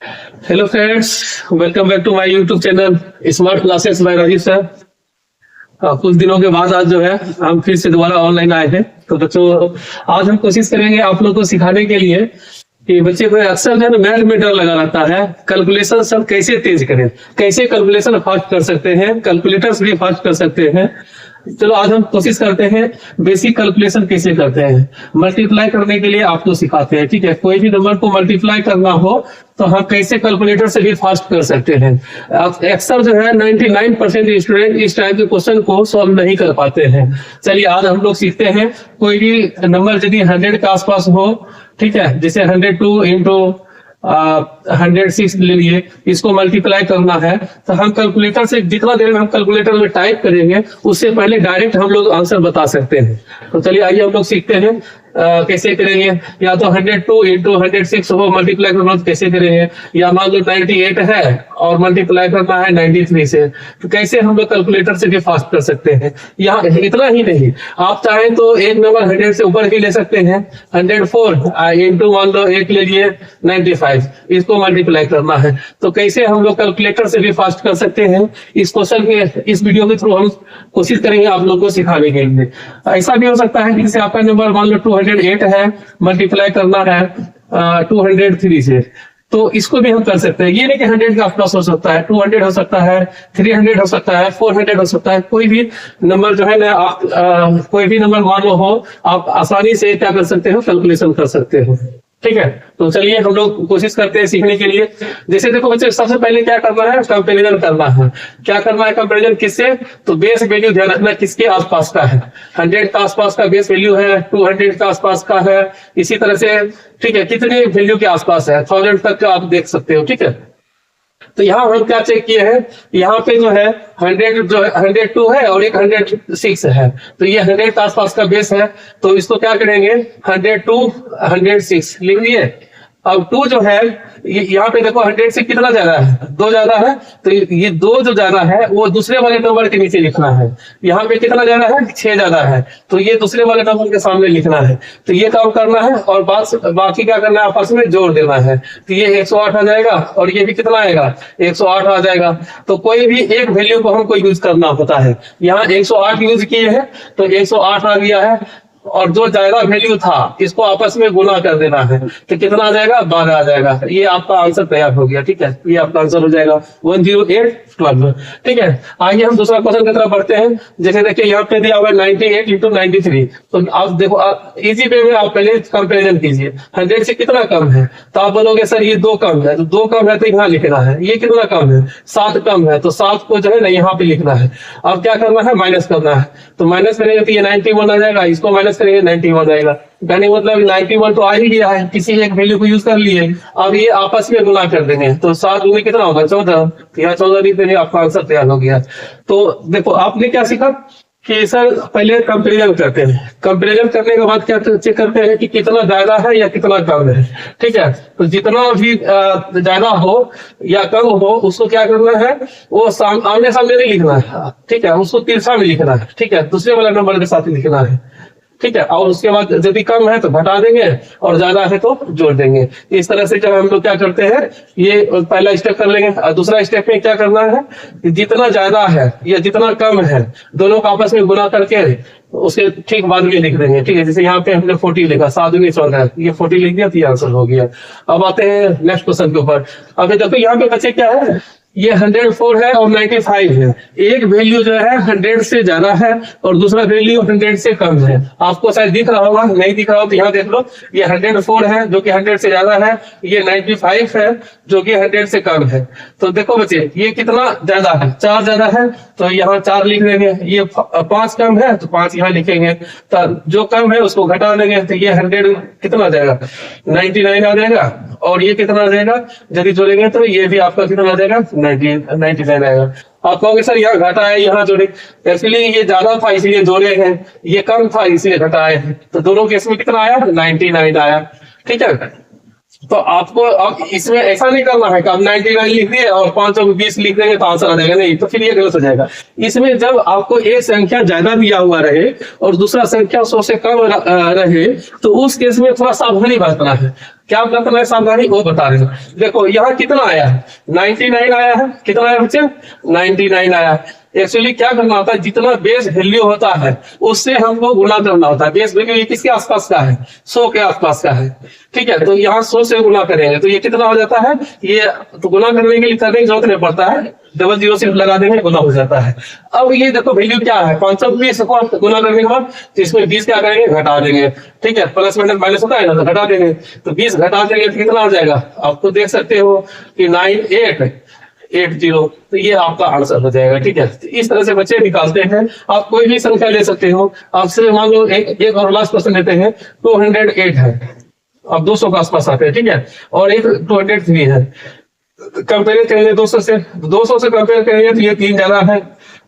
Hello friends, welcome back to my YouTube channel smart classes by Rajeev sir. कुछ दिनों के बाद आज जो है हम फिर से दोबारा ऑनलाइन आए हैं। तो बच्चों, आज हम कोशिश करेंगे आप लोगों को सिखाने के लिए कि बच्चे को अक्सर जो है ना मैथ में डर लगा रहता है। कैलकुलेशन सब कैसे तेज करें, कैसे कैलकुलेशन फास्ट कर सकते हैं, कैलकुलेटर्स भी फास्ट कर सकते हैं। चलो आज हम कोशिश करते हैं बेसिक कैलकुलेशन कैसे करते हैं। मल्टीप्लाई करने के लिए आपको सिखाते हैं, ठीक है। कोई भी नंबर को मल्टीप्लाई करना हो तो हम कैसे कैलकुलेटर से भी फास्ट कर सकते हैं। अक्सर जो है 99% स्टूडेंट इस टाइप के क्वेश्चन को सॉल्व नहीं कर पाते हैं। चलिए आज हम लोग सीखते हैं। कोई भी नंबर यदि 100 के आसपास हो, ठीक है, जैसे 102 इंटू 106 ले लिए, इसको मल्टीप्लाई करना है तो हम कैलकुलेटर से जितना देर में हम कैलकुलेटर में टाइप करेंगे उससे पहले डायरेक्ट हम लोग आंसर बता सकते हैं। तो चलिए आइए हम लोग सीखते हैं कैसे करेंगे। या तो 102 इंटू 106 हो मल्टीप्लाई करना तो कैसे करेंगे, या मान लो 98 है और मल्टीप्लाई करना है 93 से, तो कैसे हम लोग कैलकुलेटर से भी फास्ट कर सकते हैं। यहाँ इतना ही नहीं, आप चाहें तो एक नंबर 100 से ऊपर भी ले सकते हैं। 104 इंटू मान लो एक ले लिए 95, इसको मल्टीप्लाई करना है तो कैसे हम लोग कैलकुलेटर से भी फास्ट कर सकते हैं। इस क्वेश्चन के इस वीडियो के थ्रू हम कोशिश करेंगे आप लोग को सिखाने के लिए। ऐसा भी हो सकता है जैसे आपका नंबर मान लो 208 है, मल्टीप्लाई करना है 203 से, तो इसको भी हम कर सकते हैं। ये नहीं कि 100 का आसपास हो सकता है, 200 हो सकता है, 300 हो सकता है, 400 हो सकता है। कोई भी नंबर जो है ना आप कोई भी नंबर मान लो हो, आप आसानी से क्या कर सकते हो, कैलकुलेशन कर सकते हो, ठीक है। तो चलिए हम लोग कोशिश करते हैं सीखने के लिए। जैसे देखो बच्चे, सबसे पहले क्या करना है, कंपैरिजन करना है। क्या करना है कंपैरिजन किससे, तो बेस वैल्यू ध्यान रखना किसके आसपास का है। 100 का आसपास का बेस वैल्यू है, 200 का आसपास का है, इसी तरह से, ठीक है। कितने वैल्यू के आसपास है, 1000 तक का आप देख सकते हो, ठीक है। तो यहाँ हम क्या चेक किए हैं, यहाँ पे जो है 102 है और एक 106 है, तो ये 100 के आसपास का बेस है। तो इसको क्या करेंगे, 102 106 लिख दिए। अब 2 जो है यहाँ पे देखो 100 से कितना ज्यादा है, 2 ज्यादा है, तो ये 2 जो ज्यादा है वो दूसरे वाले नंबर के नीचे लिखना है। यहाँ पे कितना ज्यादा है, 6 ज्यादा है, तो ये दूसरे वाले नंबर के सामने लिखना है। तो ये काम करना है और बाकी क्या करना है, आपस में जोड़ देना है। तो ये 108 आ जाएगा और ये भी कितना आएगा, 108 आ जाएगा। तो कोई भी एक वैल्यू को हमको यूज करना होता है। यहाँ 108 यूज किए हैं तो 108 आ गया है, और जो ज्यादा वैल्यू था इसको आपस में गुना कर देना है तो कितना आ जाएगा, 12 आ जाएगा। ये आपका आंसर तैयार हो गया, ठीक है। ये आपका आंसर हो जाएगा 10812, ठीक है। आइए हम दूसरा क्वेश्चन की तरफ बढ़ते हैं। जैसे देखिए यहाँ पे दिया हुआ 98 इंटू 93, तो आप देखो इजी वे में आप पहले कंपेरिजन कीजिए। 100 से कितना कम है, तो आप बोलोगे सर ये 2 कम है, तो 2 कम है तो यहाँ लिखना है। ये कितना कम है, 7 कम है, तो 7 को जो है ना यहाँ पे लिखना है। अब क्या करना है, माइनस करना है। तो माइनस करेंगे तो ये 91 आ जाएगा, इसको माइनस करेंगे 91 आएगा। कहने मतलब 91 तो आ ही गया है, किसी एक वैल्यू को यूज कर लिए। अब ये आपस में गुना कर देंगे तो 7 गुने कितना होगा, 14। यहाँ 14 लिख देंगे, आपका आंसर तैयार हो गया। तो देखो आपने क्या सीखा कि सर पहले कंपैरिजन करते हैं, कंपैरिजन करने के बाद क्या चेक करते हैं कि कितना ज्यादा है या कितना कम है, ठीक है। तो जितना भी ज्यादा हो या कम हो उसको क्या करना है, वो आमने सामने नहीं लिखना है, ठीक है, उसको तिरछा में लिखना है, ठीक है, दूसरे वाले नंबर के साथ लिखना है, ठीक है। और उसके बाद यदि कम है तो घटा देंगे और ज्यादा है तो जोड़ देंगे। इस तरह से जब हम लोग क्या करते हैं, ये पहला स्टेप कर लेंगे। और दूसरा स्टेप में क्या करना है, जितना ज्यादा है या जितना कम है दोनों को आपस में गुना करके उसके ठीक बाद में लिख देंगे, ठीक है। जैसे यहाँ पे हमने 40 लिखा, 7 दूनी 14, ये 40 लिख दिया तो ये आंसर हो गया। अब आते हैं नेक्स्ट क्वेश्चन के ऊपर। अब देखो यहाँ पे बच्चे क्या है, ये 104 है और 95 है। एक वैल्यू जो है 100 से ज्यादा है और दूसरा वैल्यू 100 से कम है। आपको शायद दिख रहा होगा, नहीं दिख रहा हो तो यहाँ देख लो। ये 104 है जो कि 100 से ज्यादा है, ये 95 है जो कि 100 से कम है। तो देखो बच्चे ये कितना ज्यादा है, 4 ज्यादा है तो यहाँ 4 लिख देंगे। ये 5 कम है तो 5 यहाँ लिखेंगे। तो जो कम है उसको घटा देंगे तो ये 100 कितना आ जाएगा, 99 आ जाएगा। और ये कितना आ जाएगा, यदि जोड़ेंगे तो ये भी आपका कितना आ जाएगा, 99 आएगा। आप कहोगे सर यहाँ घटा है यहाँ जोड़े, एक्चुअली ये ज्यादा था इसलिए जोड़े हैं, ये कम था इसलिए घटाए हैं। तो दोनों केस में कितना आया, 99 आया, ठीक है। तो आपको अब इसमें ऐसा नहीं करना है कि आप 99 लिख दिए और 520 लिख देंगे तो आंसर आ जाएगा, नहीं, तो फिर ये गलत हो जाएगा। इसमें जब आपको एक संख्या ज्यादा दिया हुआ रहे और दूसरा संख्या 100 से कम रहे तो उस केस में थोड़ा सावधानी बरतना है। क्या करना है सावधानी वो बता रहे हैं। देखो यहाँ कितना आया है, 99 आया है। कितना आया बच्चे, 99 आया है। एक्चुअली क्या करना होता है, जितना बेस वैल्यू होता है उससे हमको गुना करना होता है। बेस वैल्यू ये किसके आसपास का है, 100 के आसपास का है, ठीक है। तो यहाँ 100 से गुना करेंगे तो ये कितना हो जाता है, ये तो गुना करने के लिए करने की जरूरत नहीं पड़ता है, डबल जीरो सिर्फ लगा देंगे गुना हो जाता है। अब ये देखो वैल्यू क्या है, 520 को गुना करने के बाद तो इसमें 20 क्या करेंगे, घटा देंगे, ठीक है। प्लस माइनस होता है ना, तो घटा देंगे, तो 20 घटा देंगे तो कितना हो जाएगा, आपको देख सकते हो कि 9880। तो ये आपका आंसर हो जाएगा, ठीक है। तो इस तरह से बच्चे निकालते हैं। आप कोई भी संख्या ले सकते हो। आपसे मान लो एक और लास्ट क्वेश्चन लेते हैं, 208 है, अब 200 के आसपास आते हैं, ठीक है। और एक 203 है, कंपेयर करेंगे 200 से, 200 से कंपेयर करेंगे तो ये 3 ज्यादा है,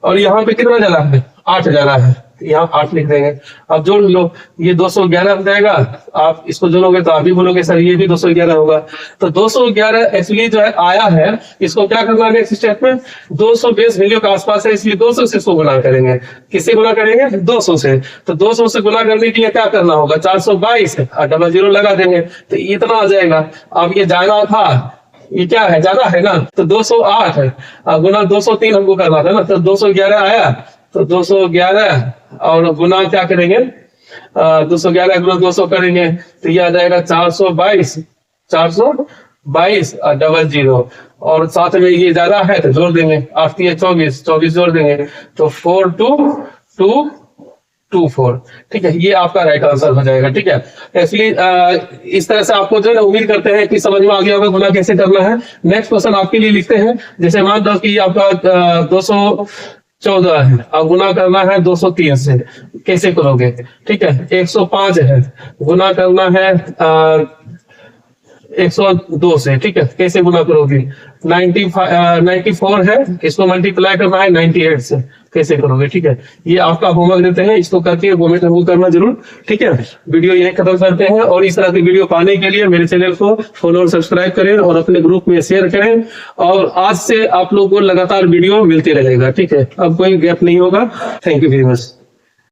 और यहाँ पे कितना ज्यादा है, 8 ज्यादा है, यहाँ 8 लिख देंगे। अब जोड़ लो, ये 211 हो जाएगा। आप इसको जोड़ोगे तो आप भी बोलोगे सर ये भी 211 होगा। तो 211 एक्चुअली जो है आया है, इसको क्या करना है नेक्स्ट स्टेप में, 200 बेस वैल्यू के आसपास है, इसलिए 200 से इसको गुना करेंगे। किससे गुना करेंगे, 200 से। तो 200 से गुना करने के लिए क्या करना होगा, 422 और डबल जीरो लगा देंगे, तो इतना आ जाएगा। अब ये जाना था, ये क्या है, ज्यादा है ना, तो 208 है, गुना 203 हमको करना था ना, तो 211 आया, तो 211 और गुना क्या करेंगे, 211 गुना 200 करेंगे तो ये आ जाएगा 422 और डबल जीरो, और साथ में ये ज्यादा है तो जोड़ देंगे, 8 3 24 जोड़ देंगे तो 4224, ठीक है। ये आपका राइट आंसर हो जाएगा, ठीक है। एक्चुअली इस तरह से आपको जो है उम्मीद करते हैं कि समझ में आ गया होगा गुना कैसे करना है। नेक्स्ट क्वेश्चन आपके लिए लिखते हैं, जैसे मान लो कि आपका 214 है, अब गुना करना है 203 से, कैसे करोगे, ठीक है। 105 है, गुना करना है 102 से, ठीक है, कैसे गुना करोगे। 94 है, इसको मल्टीप्लाई करना है 98 से, कैसे करोगे, ठीक है। ये आपका होमवर्क देते हैं, इसको करके कमेंट जरूर करना जरूर, ठीक है। वीडियो यही खत्म करते हैं, और इस तरह की वीडियो पाने के लिए मेरे चैनल को फॉलो और सब्सक्राइब करें और अपने ग्रुप में शेयर करें, और आज से आप लोगों को लगातार वीडियो मिलती रहेगा, ठीक है। अब कोई गैप नहीं होगा। Thank you very much.